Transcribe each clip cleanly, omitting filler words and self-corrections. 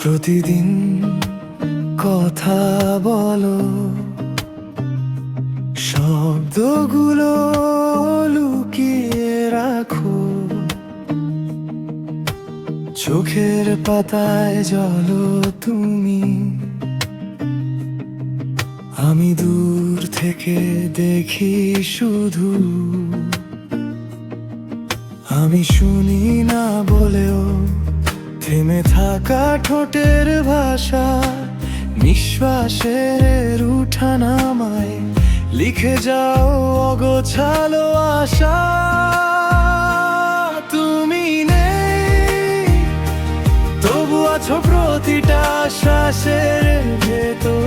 প্রতিদিন কথা বলো, শব্দগুলো লুকিয়ে রাখো, চোখের পাতায় জ্বলো তুমি। আমি দূর থেকে দেখি শুধু, আমি শুনি না বলেও থেমে থাকা ঠোঁটের ভাষা, নিঃশ্বাসের উঠানামায় লিখে যাও অগোছালো আশা। তুমি নেই তবু আছো প্রতিটা শ্বাসের ভেতর,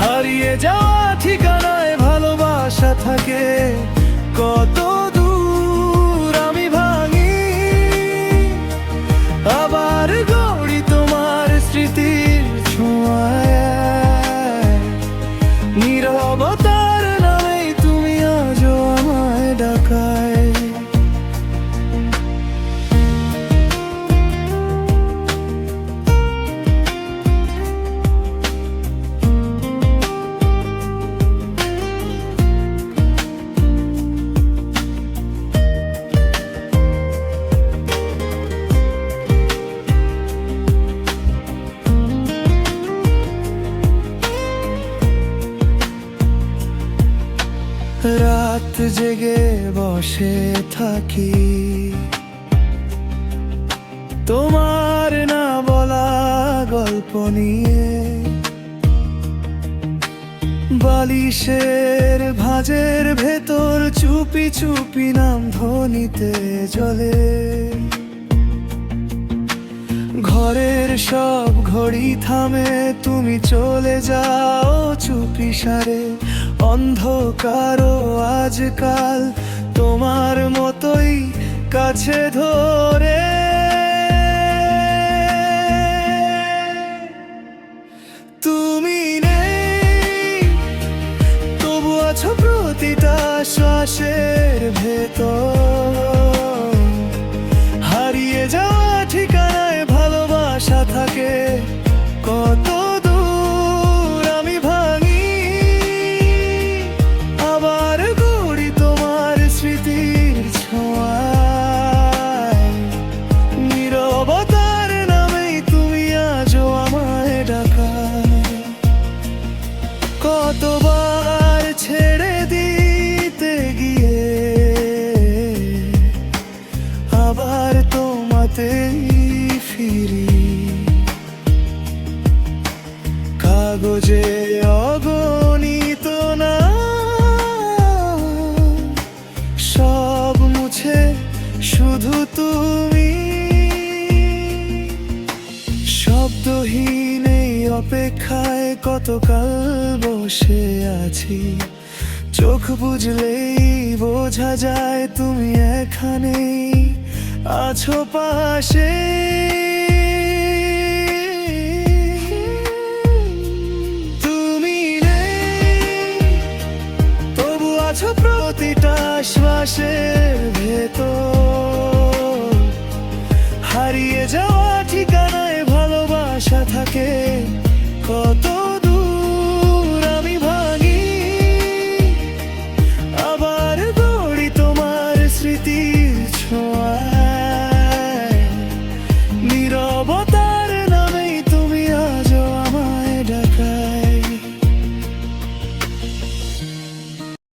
হারিয়ে যাওয়া ঠিকানায় ভালোবাসা থাকে কত দূর। আমি ভাঙি আবার গড়ি তোমার স্মৃতির ছোঁয়ায়, নীরবতার নামেই তুমি আজও আমায় ডাকায়। রাত জেগে বসে থাকি তোমার না বলা গল্প নিয়ে, বালিশের ভাঁজের ভেতর চুপি চুপি নাম ধ্বনিতে জ্বলে। ঘরের সব ঘড়ি থামে, তুমি চলে যাও চুপি সারে। অন্ধকারও আজকাল তোমার মতোই কাছে ধরে। তুমি নেই তবু আছো প্রতিটা শ্বাসের ভেতর, হারিয়ে যাওয়া ঠিকানায় ভালোবাসা থাকে কত দূর। আমি ভাঙি আবার গড়ি তোমার স্মৃতির ছোঁয়ায়, নীরবতার নামেই তুমি আজও আমায় ডাকায়। কতবার ছেড়ে দিতে গিয়ে আবার তোমাতেই ফিরি, কাগজে অগণিত না সব মুছে শুধু তুমি। শব্দহীন এই অপেক্ষায় কতকাল বসে আছি, চোখ বুঝলেই বোঝা যায় তুমি এখানেই আছো পাশে। তুমি নেই তবু আছো প্রতিটা শ্বাসের ভেতর, হারিয়ে যাওয়া ঠিকানায় ভালোবাসা থাকে কত